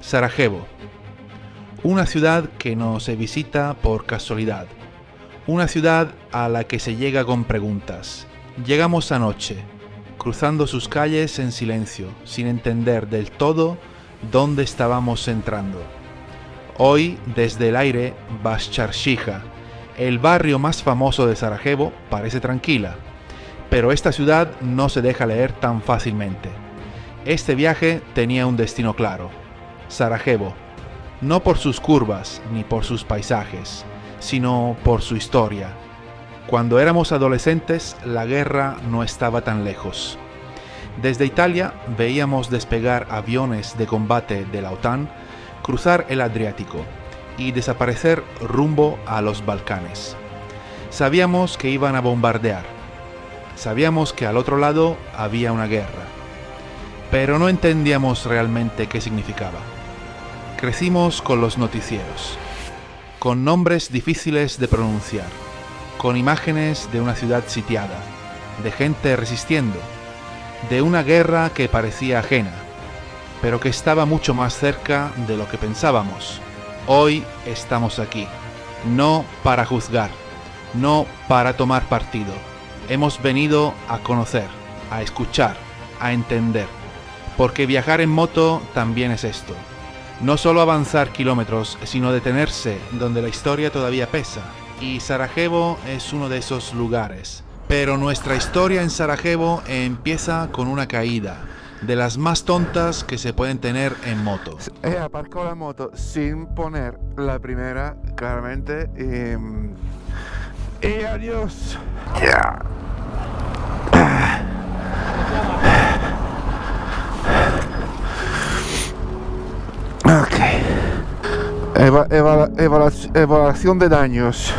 Sarajevo, una ciudad que no se visita por casualidad, una ciudad a la que se llega con preguntas. Llegamos anoche, cruzando sus calles en silencio, sin entender del todo dónde estábamos entrando. Hoy, desde el aire, Başarşehir, el barrio más famoso de Sarajevo, parece tranquila, pero esta ciudad no se deja leer tan fácilmente. Este viaje tenía un destino claro: Sarajevo, no por sus curvas ni por sus paisajes, sino por su historia. Cuando éramos adolescentes, la guerra no estaba tan lejos. Desde Italia veíamos despegar aviones de combate de la OTAN, cruzar el Adriático y desaparecer rumbo a los Balcanes. Sabíamos que iban a bombardear. Sabíamos que al otro lado había una guerra. Pero no entendíamos realmente qué significaba. Crecimos con los noticieros, con nombres difíciles de pronunciar, con imágenes de una ciudad sitiada, de gente resistiendo, de una guerra que parecía ajena, pero que estaba mucho más cerca de lo que pensábamos. Hoy estamos aquí, no para juzgar, no para tomar partido. Hemos venido a conocer, a escuchar, a entender, porque viajar en moto también es esto. No solo avanzar kilómetros, sino detenerse donde la historia todavía pesa. Y Sarajevo es uno de esos lugares. Pero nuestra historia en Sarajevo empieza con una caída, de las más tontas que se pueden tener en moto. Aparcó la moto sin poner la primera, claramente, y adiós. Ya. Ok. Evaluación de daños.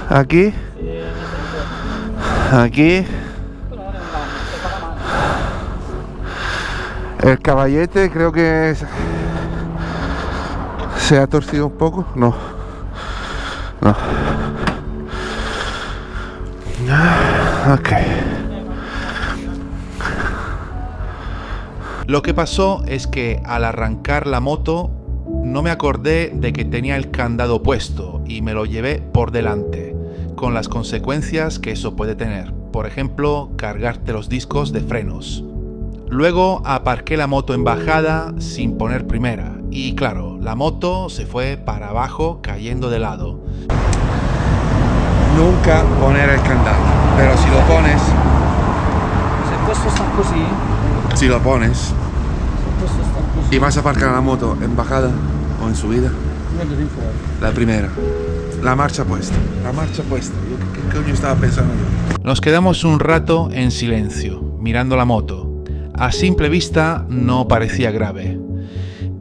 Aquí. Aquí. El caballete creo que se ha torcido un poco. No. Ok. Lo que pasó es que al arrancar la moto no me acordé de que tenía el candado puesto y me lo llevé por delante, con las consecuencias que eso puede tener. Por ejemplo, cargarte los discos de frenos. Luego aparqué la moto en bajada sin poner primera y claro, la moto se fue para abajo cayendo de lado. Nunca poner el candado, pero si lo pones, si lo pones y vas a aparcar la moto en bajada o en subida, la primera, la marcha puesta. ¿Qué coño estaba pensando yo? Nos quedamos un rato en silencio, mirando la moto. A simple vista no parecía grave,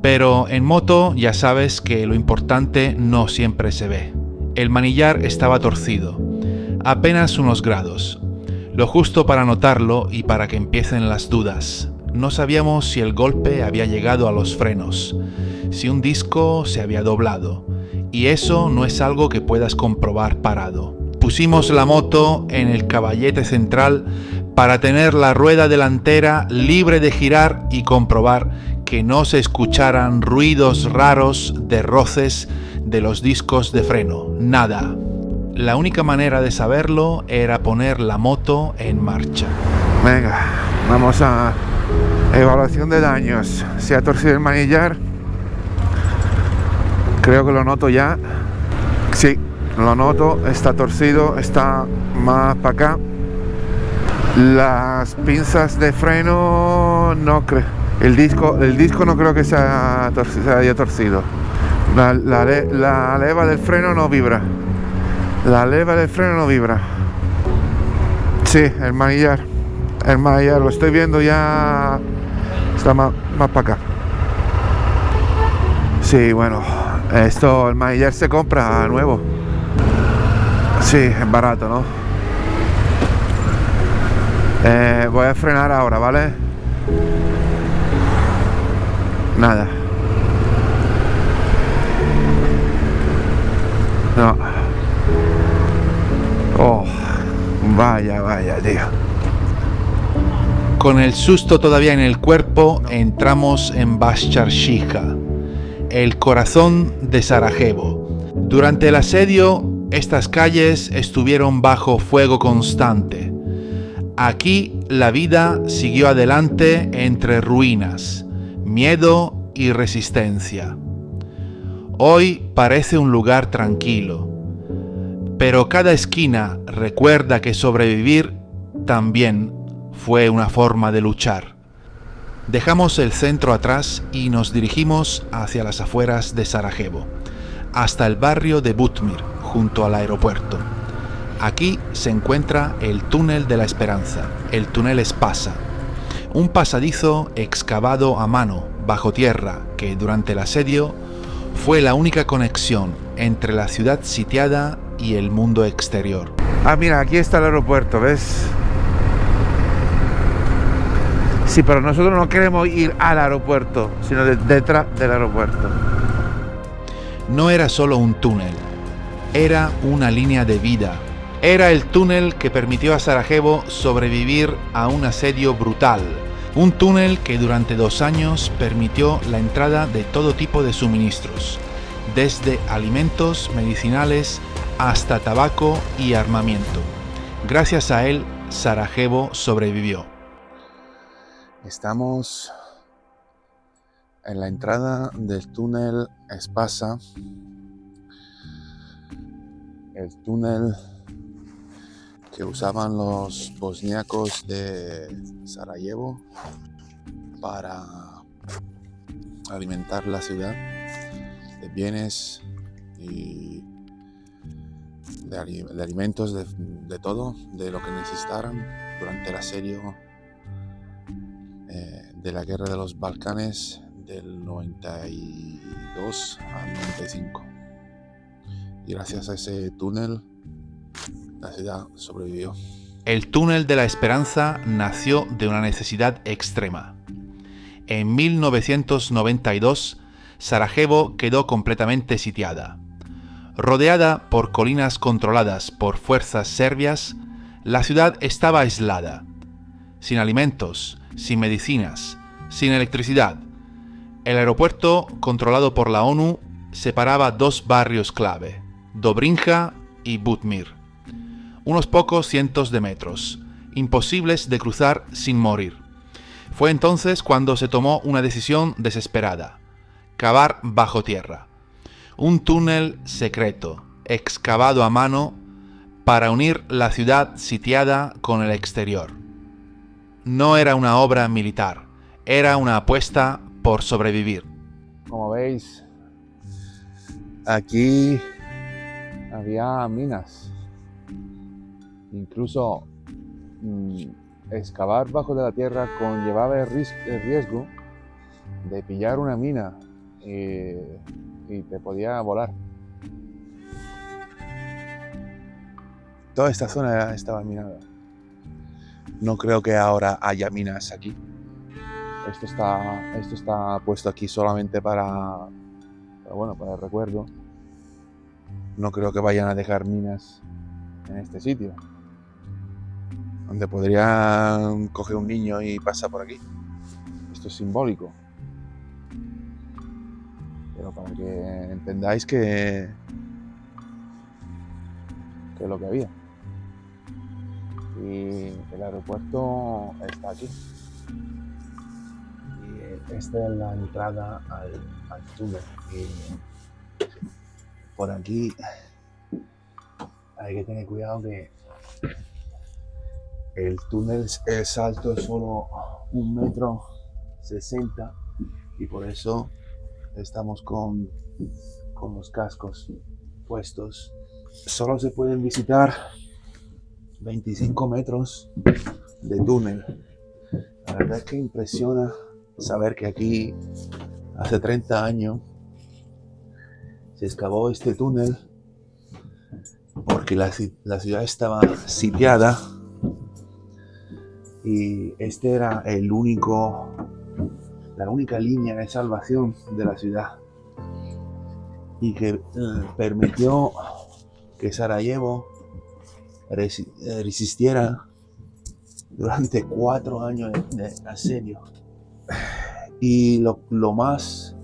pero en moto ya sabes que lo importante no siempre se ve. El manillar estaba torcido, apenas unos grados, lo justo para notarlo y para que empiecen las dudas. No sabíamos si el golpe había llegado a los frenos, si un disco se había doblado, y eso no es algo que puedas comprobar parado. Pusimos la moto en el caballete central para tener la rueda delantera libre de girar y comprobar que no se escucharan ruidos raros de roces de los discos de freno. Nada. La única manera de saberlo era poner la moto en marcha. Venga, vamos a evaluación de daños. Se ha torcido el manillar. Creo que lo noto ya. Sí, lo noto. Está torcido, está más para acá. Las pinzas de freno no creo. El disco no creo que se haya torcido. La leva del freno no vibra. Sí, el manillar lo estoy viendo ya. Está más para acá. Sí, bueno, el manillar se compra nuevo. Sí, es barato, ¿no? Voy a frenar ahora, ¿vale? Nada. No. Oh, vaya, tío. Con el susto todavía en el cuerpo, entramos en Baščaršija, el corazón de Sarajevo. Durante el asedio, estas calles estuvieron bajo fuego constante. Aquí la vida siguió adelante entre ruinas, miedo y resistencia. Hoy parece un lugar tranquilo, pero cada esquina recuerda que sobrevivir también fue una forma de luchar. Dejamos el centro atrás y nos dirigimos hacia las afueras de Sarajevo, hasta el barrio de Butmir, junto al aeropuerto. Aquí se encuentra el Túnel de la Esperanza, el túnel Espasa, un pasadizo excavado a mano, bajo tierra, que durante el asedio fue la única conexión entre la ciudad sitiada y el mundo exterior. Ah, mira, aquí está el aeropuerto, ¿ves? Sí, pero nosotros no queremos ir al aeropuerto, sino detrás del aeropuerto. No era solo un túnel, era una línea de vida. Era el túnel que permitió a Sarajevo sobrevivir a un asedio brutal. Un túnel que durante 2 años permitió la entrada de todo tipo de suministros, desde alimentos medicinales hasta tabaco y armamento. Gracias a él, Sarajevo sobrevivió. Estamos en la entrada del túnel Espasa, el túnel que usaban los bosníacos de Sarajevo para alimentar la ciudad de bienes y de alimentos, de todo, de lo que necesitaran durante el asedio de la guerra de los Balcanes del 92 al 95. Y gracias a ese túnel la ciudad sobrevivió. El Túnel de la Esperanza nació de una necesidad extrema. En 1992, Sarajevo quedó completamente sitiada. Rodeada por colinas controladas por fuerzas serbias, la ciudad estaba aislada, sin alimentos, sin medicinas, sin electricidad. El aeropuerto, controlado por la ONU, separaba 2 barrios clave, Dobrinja y Butmir. Unos pocos cientos de metros, imposibles de cruzar sin morir. Fue entonces cuando se tomó una decisión desesperada: cavar bajo tierra. Un túnel secreto, excavado a mano, para unir la ciudad sitiada con el exterior. No era una obra militar, era una apuesta por sobrevivir. Como veis, aquí había minas. Incluso excavar bajo de la tierra conllevaba el riesgo de pillar una mina y te podía volar. Toda esta zona estaba minada. No creo que ahora haya minas aquí. Esto está puesto aquí solamente para el recuerdo. No creo que vayan a dejar minas en este sitio, donde podrían coger un niño y pasar por aquí. Esto es simbólico, pero para que entendáis que es lo que había. Y el aeropuerto está aquí. Y esta es la entrada al túnel. Y por aquí hay que tener cuidado que el túnel es alto, es solo 1,60 m, y por eso estamos con los cascos puestos. Solo se pueden visitar 25 metros de túnel. La verdad es que impresiona saber que aquí hace 30 años se excavó este túnel porque la ciudad estaba sitiada y este era la única línea de salvación de la ciudad, y que permitió que Sarajevo resistiera durante 4 años de asedio. Y lo más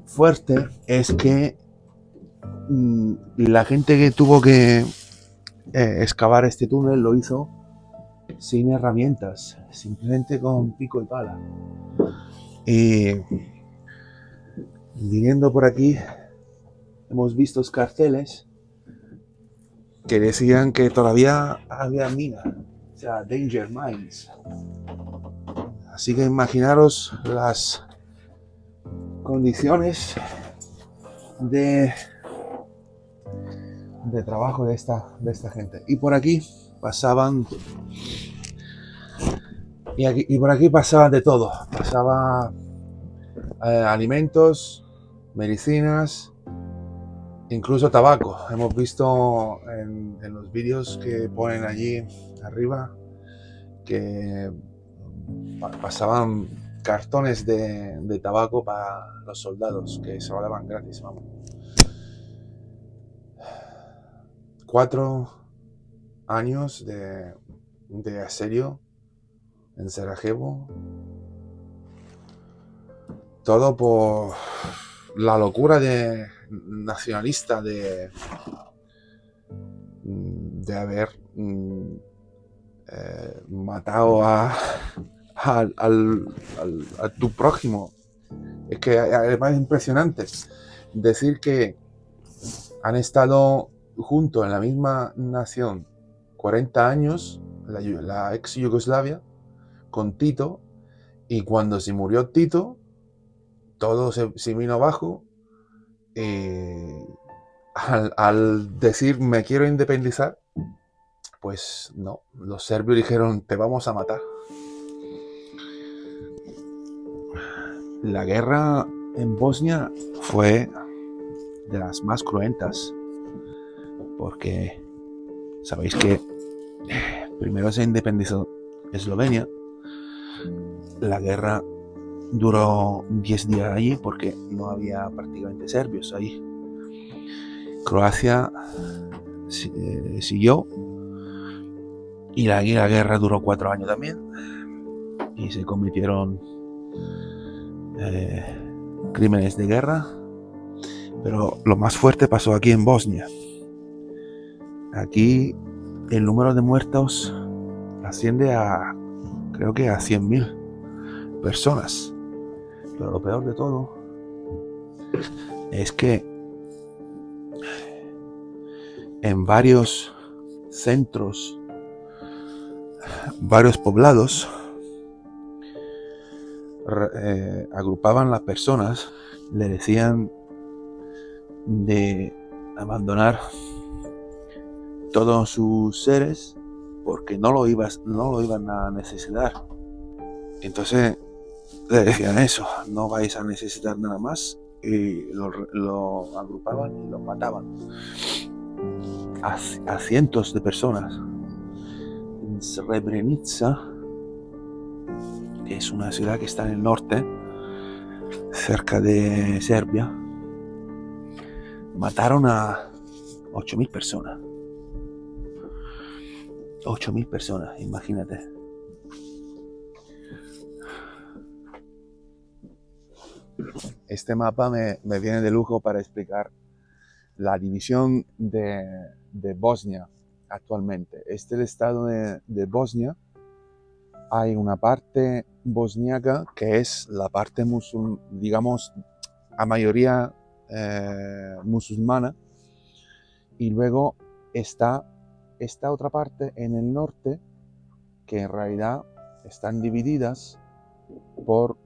fuerte es que la gente que tuvo que excavar este túnel lo hizo sin herramientas, simplemente con pico y pala. Y viniendo por aquí hemos visto carteles que decían que todavía había mina, o sea, danger mines. Así que imaginaros las condiciones de trabajo de esta gente. Y por aquí pasaban y por aquí pasaban de todo. Pasaba alimentos, medicinas, incluso tabaco. Hemos visto en los vídeos que ponen allí arriba que pasaban cartones de tabaco para los soldados, que se lo daban gratis, vamos. 4 años de asedio en Sarajevo. Todo por la locura nacionalista de haber matado a tu prójimo. Es que además es impresionante decir que han estado juntos en la misma nación 40 años, la ex Yugoslavia, con Tito, y cuando se murió Tito, todo se vino abajo. Al decir me quiero independizar, pues no, los serbios dijeron te vamos a matar. La guerra en Bosnia fue de las más cruentas, porque sabéis que primero se independizó Eslovenia. La guerra duró 10 días allí porque no había prácticamente serbios ahí. Croacia siguió y la guerra duró 4 años también y se cometieron crímenes de guerra, pero lo más fuerte pasó aquí en Bosnia. Aquí el número de muertos asciende a, creo que a 100.000 personas, pero lo peor de todo es que en varios centros, varios poblados, agrupaban las personas, le decían de abandonar todos sus seres porque no lo iban a necesitar. Entonces le decían eso, no vais a necesitar nada más, y lo agrupaban y lo mataban a cientos de personas. En Srebrenica, que es una ciudad que está en el norte, cerca de Serbia, mataron a 8.000 personas. 8.000 personas, imagínate. Este mapa me viene de lujo para explicar la división de Bosnia actualmente. Este es el estado de Bosnia. Hay una parte bosniaca que es la parte digamos, a mayoría musulmana, y luego está esta otra parte en el norte que en realidad están divididas por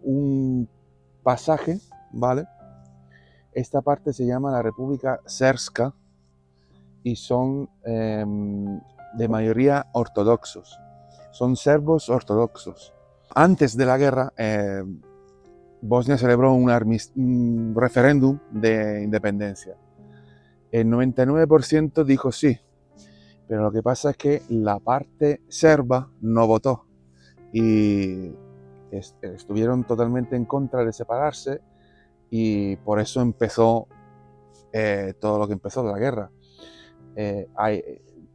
un pasaje, ¿vale? Esta parte se llama la República Srpska y son de mayoría ortodoxos. Son serbos ortodoxos. Antes de la guerra, Bosnia celebró un referéndum de independencia. El 99% dijo sí, pero lo que pasa es que la parte serba no votó y estuvieron totalmente en contra de separarse, y por eso empezó todo lo que empezó de la guerra.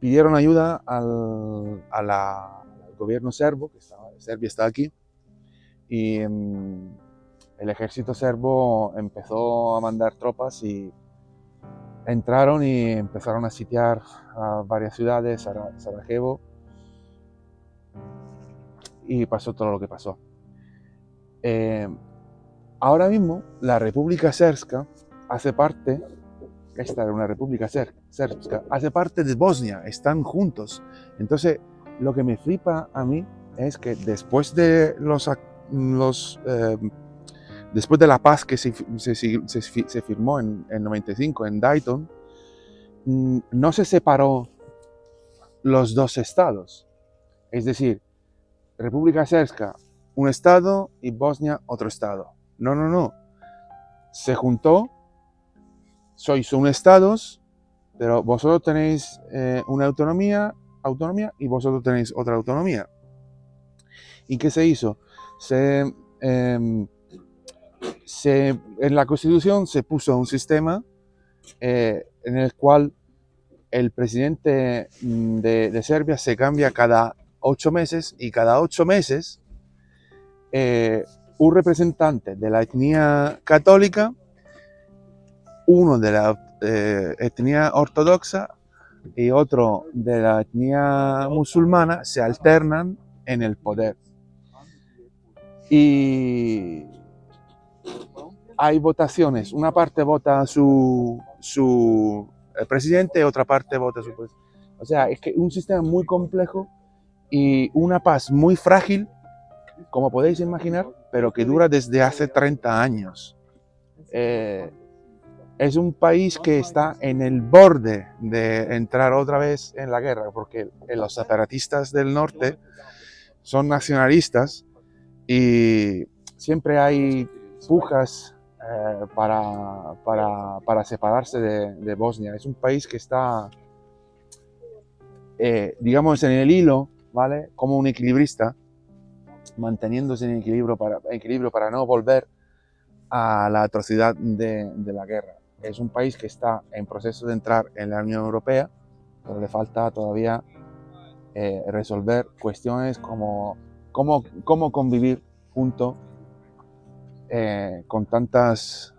pidieron ayuda al gobierno serbo, Serbia está aquí, y el ejército serbo empezó a mandar tropas y entraron y empezaron a sitiar a varias ciudades, Sarajevo, y pasó todo lo que pasó. Ahora mismo la República Srpska hace parte, esta era una República Srpska, hace parte de Bosnia, están juntos. Entonces, lo que me flipa a mí es que después de después de la paz que se firmó en 95 en Dayton, no se separó los dos estados. Es decir, República Srpska, un estado, y Bosnia, otro estado. No. Se juntó, sois un estado, pero vosotros tenéis una autonomía y vosotros tenéis otra autonomía. ¿Y qué se hizo? En la Constitución se puso un sistema en el cual el presidente de Serbia se cambia cada 8 meses, y cada 8 meses un representante de la etnia católica, uno de la etnia ortodoxa y otro de la etnia musulmana se alternan en el poder. Y hay votaciones, una parte vota su presidente, otra parte vota su presidente. O sea, es que un sistema muy complejo y una paz muy frágil, como podéis imaginar, pero que dura desde hace 30 años. Es un país que está en el borde de entrar otra vez en la guerra, porque los separatistas del norte son nacionalistas y siempre hay pujas para separarse de Bosnia. Es un país que está, digamos, en el hilo, ¿vale? Como un equilibrista, manteniéndose en equilibrio para no volver a la atrocidad de la guerra. Es un país que está en proceso de entrar en la Unión Europea, pero le falta todavía resolver cuestiones como cómo convivir junto con tantas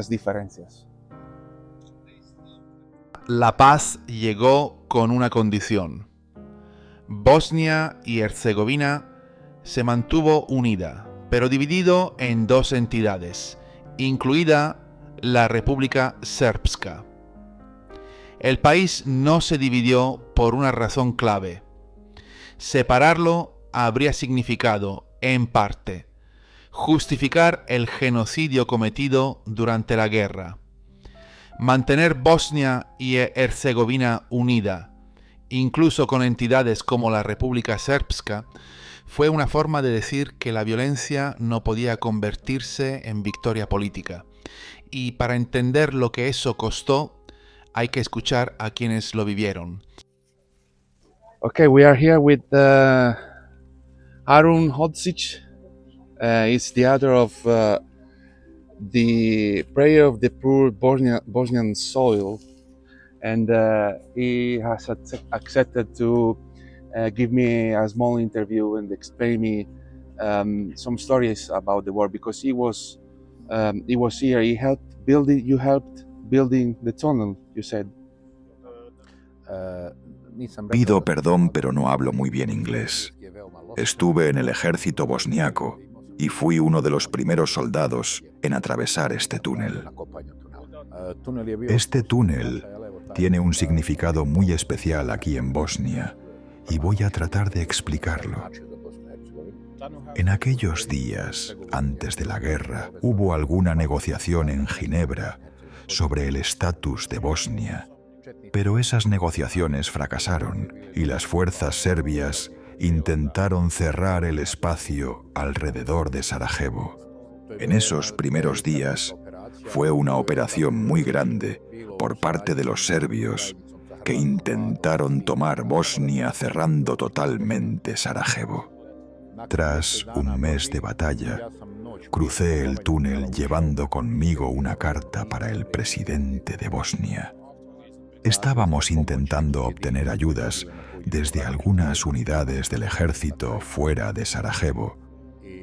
diferencias. La paz llegó con una condición. Bosnia y Herzegovina se mantuvo unida, pero dividido en dos entidades, incluida la República Srpska. El país no se dividió por una razón clave. Separarlo habría significado, en parte, justificar el genocidio cometido durante la guerra. Mantener Bosnia y Herzegovina unida, incluso con entidades como la República Srpska, fue una forma de decir que la violencia no podía convertirse en victoria política. Y para entender lo que eso costó, hay que escuchar a quienes lo vivieron. Okay, we are here with Harun Hodzic. He's the author of the Prayer of the Poor Bosnian Soil, and he has accepted to give me a small interview and explain me some stories about the war, because he was here. He helped building. You helped building the tunnel, you said. Pido perdón, pero no hablo muy bien inglés. Estuve en el ejército bosniaco y fui uno de los primeros soldados en atravesar este túnel. Este túnel tiene un significado muy especial aquí en Bosnia y voy a tratar de explicarlo. En aquellos días, antes de la guerra, hubo alguna negociación en Ginebra sobre el estatus de Bosnia, pero esas negociaciones fracasaron y las fuerzas serbias intentaron cerrar el espacio alrededor de Sarajevo. En esos primeros días fue una operación muy grande por parte de los serbios que intentaron tomar Bosnia cerrando totalmente Sarajevo. Tras un mes de batalla, crucé el túnel llevando conmigo una carta para el presidente de Bosnia. Estábamos intentando obtener ayudas desde algunas unidades del ejército fuera de Sarajevo.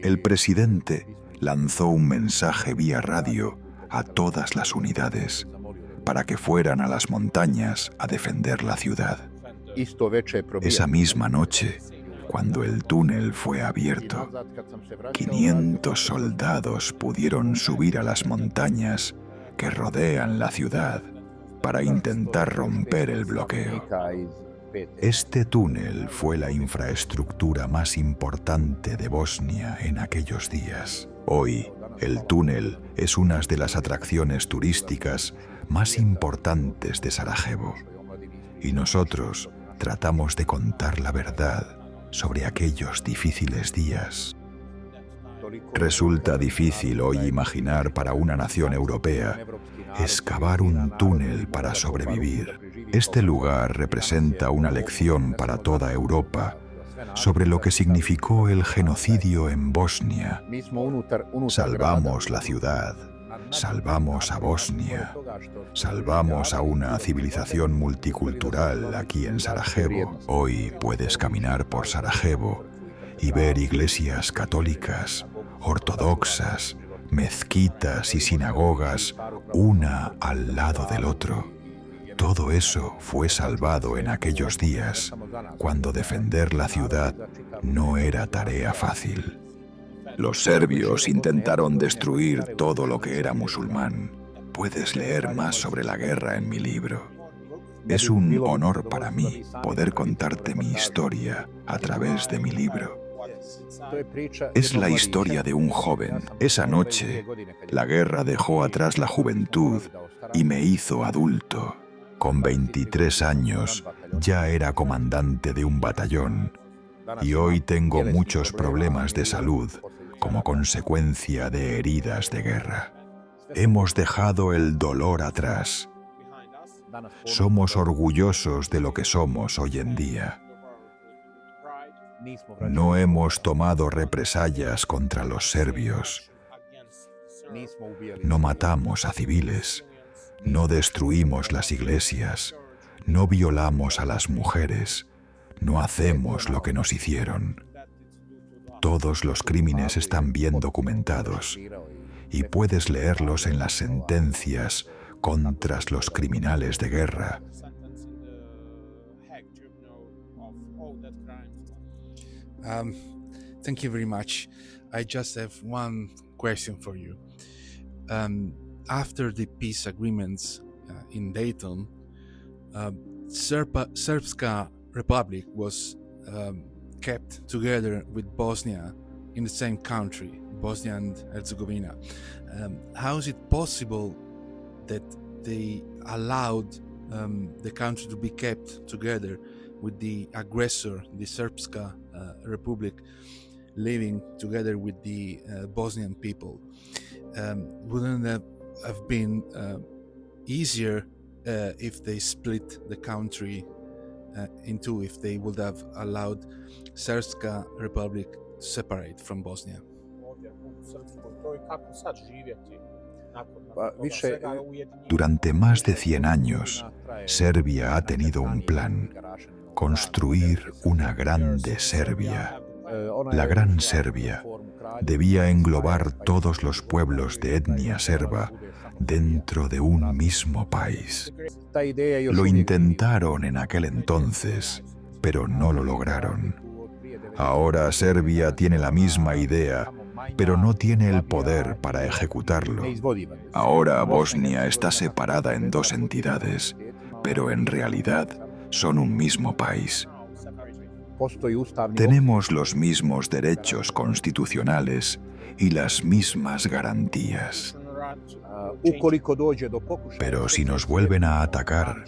El presidente lanzó un mensaje vía radio a todas las unidades para que fueran a las montañas a defender la ciudad. Esa misma noche, cuando el túnel fue abierto, 500 soldados pudieron subir a las montañas que rodean la ciudad para intentar romper el bloqueo. Este túnel fue la infraestructura más importante de Bosnia en aquellos días. Hoy, el túnel es una de las atracciones turísticas más importantes de Sarajevo. Y nosotros tratamos de contar la verdad sobre aquellos difíciles días. Resulta difícil hoy imaginar para una nación europea excavar un túnel para sobrevivir. Este lugar representa una lección para toda Europa sobre lo que significó el genocidio en Bosnia. Salvamos la ciudad, salvamos a Bosnia, salvamos a una civilización multicultural aquí en Sarajevo. Hoy puedes caminar por Sarajevo y ver iglesias católicas, ortodoxas, mezquitas y sinagogas, una al lado del otro. Todo eso fue salvado en aquellos días, cuando defender la ciudad no era tarea fácil. Los serbios intentaron destruir todo lo que era musulmán. Puedes leer más sobre la guerra en mi libro. Es un honor para mí poder contarte mi historia a través de mi libro. Es la historia de un joven. Esa noche, la guerra dejó atrás la juventud y me hizo adulto. Con 23 años, ya era comandante de un batallón y hoy tengo muchos problemas de salud como consecuencia de heridas de guerra. Hemos dejado el dolor atrás. Somos orgullosos de lo que somos hoy en día. No hemos tomado represalias contra los serbios. No matamos a civiles. No destruimos las iglesias. No violamos a las mujeres. No hacemos lo que nos hicieron. Todos los crímenes están bien documentados y puedes leerlos en las sentencias contra los criminales de guerra. Thank you very much. I just have one question for you. After the peace agreements in Dayton, Srpska Republic was kept together with Bosnia in the same country, Bosnia and Herzegovina. How is it possible that they allowed the country to be kept together with the aggressor, the Srpska Republic, living together with the Bosnian people? Wouldn't that have been easier if they split the country in two, if they would have allowed Srpska Republic to separate from Bosnia? Durante más de 100 años, Serbia ha tenido un plan: construir una grande Serbia. La Gran Serbia debía englobar todos los pueblos de etnia serba dentro de un mismo país. Lo intentaron en aquel entonces, pero no lo lograron. Ahora Serbia tiene la misma idea, pero no tiene el poder para ejecutarlo. Ahora Bosnia está separada en dos entidades, pero en realidad son un mismo país. Tenemos los mismos derechos constitucionales y las mismas garantías. Pero si nos vuelven a atacar,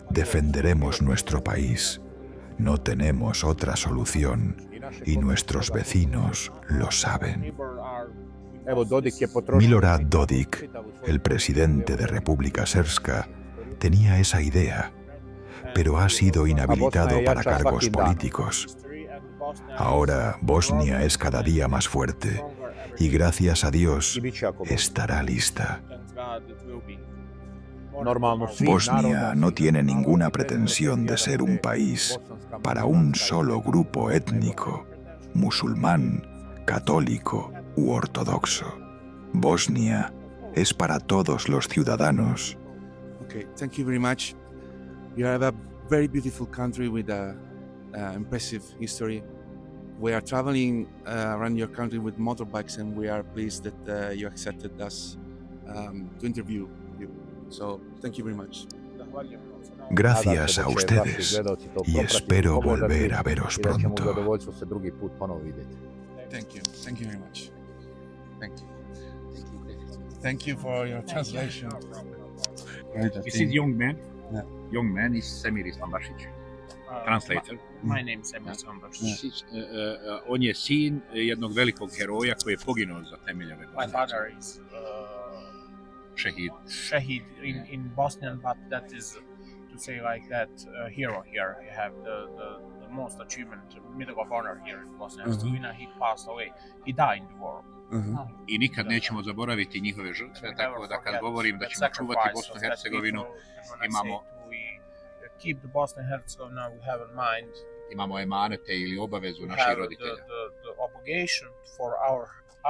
defenderemos nuestro país. No tenemos otra solución y nuestros vecinos lo saben. Milorad Dodik, el presidente de República Srpska, tenía esa idea, pero ha sido inhabilitado para cargos políticos. Ahora Bosnia es cada día más fuerte y gracias a Dios estará lista. Bosnia no tiene ninguna pretensión de ser un país para un solo grupo étnico, musulmán, católico u ortodoxo. Bosnia es para todos los ciudadanos. Okay, thank you very much. You have a very beautiful country with a impressive history. We are traveling around your country with motorbikes, and we are pleased that you accepted us to interview you. So, thank you very much. Gracias a ustedes y espero volver a veros pronto. Thank you. Thank you very much. Thank you. Thank you for your translation. This is young man. Yeah. Young man is Semir Islambašić. Translator. My name is Semir Islambašić. On je sin jednog velikog heroja koji je poginuo za temeljeve My father is šehid. Shahid in Bosnian, but that is to say like that hero here. You have the most achievement, Medal of Honor here in Bosnia and Herzegovina. He passed away. He died in the war. I nikad nećemo zaboraviti njihove žrtve, tako da kad govorim da ćemo čuvati Bosnu i Hercegovinu, keep the Bosnia and Herzegovina we have in mind. Imamo emanete ili obavezu naših roditelja. The obligation for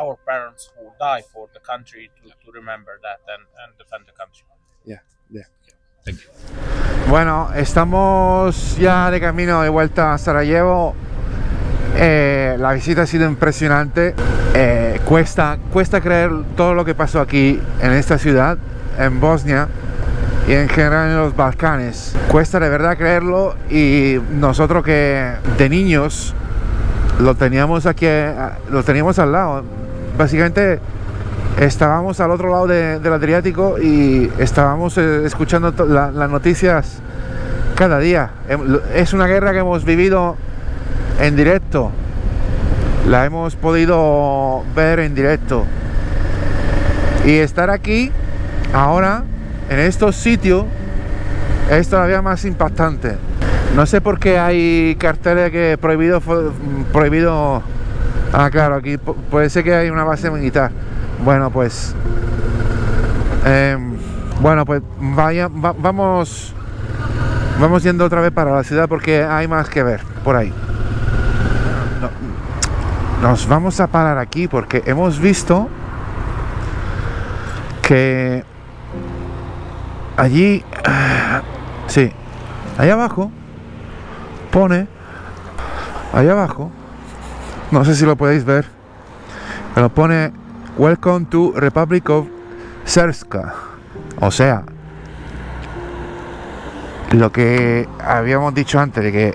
our parents who die for the country to remember that and defend the country. Yeah. Thank you. Bueno, estamos ya de camino de vuelta a Sarajevo. La visita ha sido impresionante. Cuesta creer todo lo que pasó aquí en esta ciudad, en Bosnia y en general en los Balcanes. Cuesta de verdad creerlo, y nosotros que de niños lo teníamos aquí, lo teníamos al lado. Básicamente estábamos al otro lado del Adriático y estábamos escuchando las noticias cada día. Es una guerra que hemos vivido en directo, la hemos podido ver en directo, y estar aquí ahora en estos sitios es todavía más impactante. No sé por qué hay carteles que prohibido. Claro, aquí puede ser que hay una base militar. Bueno, pues vamos yendo otra vez para la ciudad porque hay más que ver por ahí. Nos vamos a parar aquí porque hemos visto que allí, sí, allá abajo pone, allá abajo, no sé si lo podéis ver, pero pone Welcome to Republic of Srpska. O sea, lo que habíamos dicho antes de que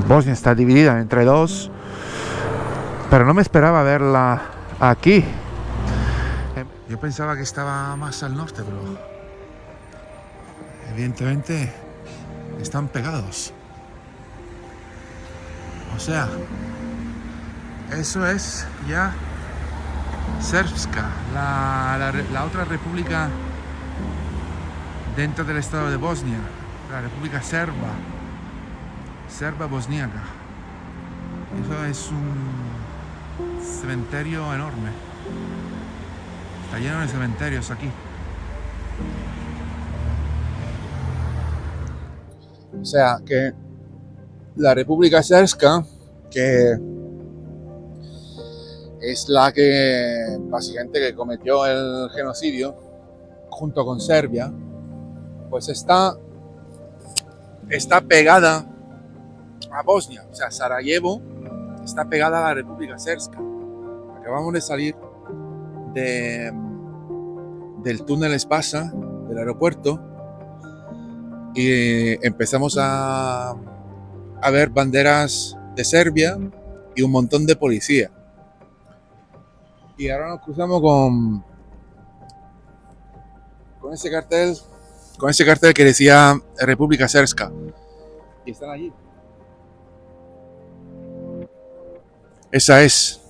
Bosnia está dividida entre dos, pero no me esperaba verla aquí. Yo pensaba que estaba más al norte, pero evidentemente están pegados. O sea, eso es ya Srpska, la otra república dentro del estado de Bosnia, la república serba bosniaca. Eso es un cementerio enorme. Está lleno de cementerios aquí. O sea que la República Srpska, que es la que básicamente que cometió el genocidio junto con Serbia, pues está pegada a Bosnia. O sea, Sarajevo está pegada a la República Srpska. Acabamos de salir del túnel Espasa, del aeropuerto, y empezamos a ver banderas de Serbia y un montón de policía. Y ahora nos cruzamos con ese cartel que decía República Srpska. Y están allí. Esa es.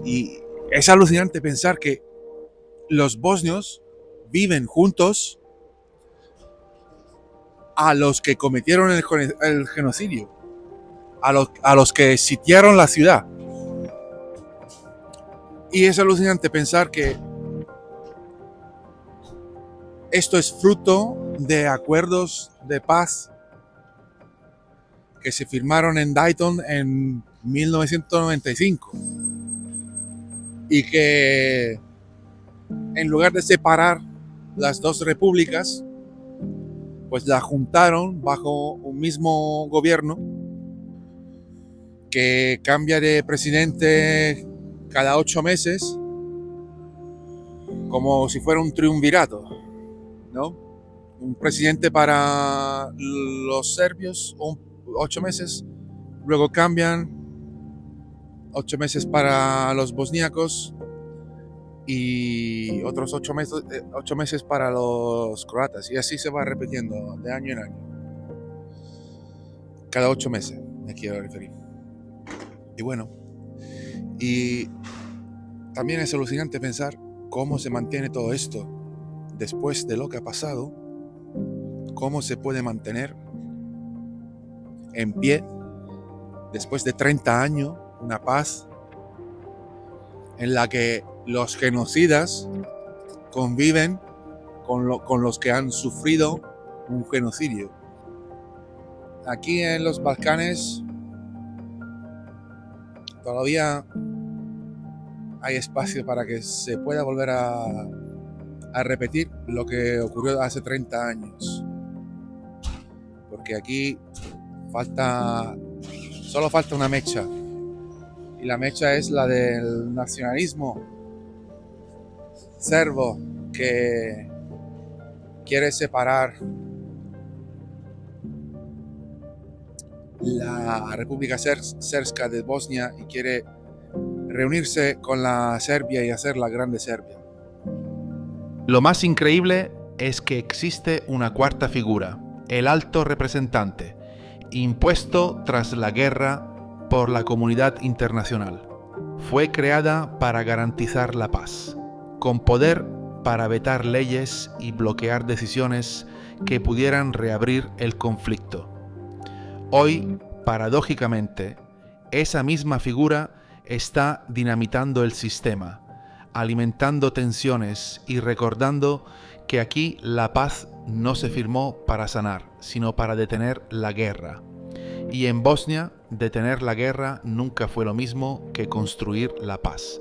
Y es alucinante pensar que los bosnios viven juntos a los que cometieron el genocidio, a los que sitiaron la ciudad. Y es alucinante pensar que esto es fruto de acuerdos de paz que se firmaron en Dayton en 1995 y que en lugar de separar las dos repúblicas, pues la juntaron bajo un mismo gobierno que cambia de presidente cada 8 meses, como si fuera un triunvirato, ¿no? Un presidente para los serbios, 8 meses, luego cambian 8 meses para los bosníacos y otros 8 meses para los croatas, y así se va repitiendo de año en año. Cada 8 meses me quiero referir. Y bueno, y también es alucinante pensar cómo se mantiene todo esto después de lo que ha pasado, cómo se puede mantener en pie después de 30 años una paz en la que los genocidas conviven con los que han sufrido un genocidio. Aquí en los Balcanes todavía hay espacio para que se pueda volver a repetir lo que ocurrió hace 30 años. Porque aquí solo falta una mecha. Y la mecha es la del nacionalismo serbo, que quiere separar la República Srpska de Bosnia y quiere reunirse con la Serbia y hacer la grande Serbia. Lo más increíble es que existe una cuarta figura, el alto representante, impuesto tras la guerra por la comunidad internacional. Fue creada para garantizar la paz, con poder para vetar leyes y bloquear decisiones que pudieran reabrir el conflicto. Hoy, paradójicamente, esa misma figura está dinamitando el sistema, alimentando tensiones y recordando que aquí la paz no se firmó para sanar, sino para detener la guerra. Y en Bosnia, detener la guerra nunca fue lo mismo que construir la paz.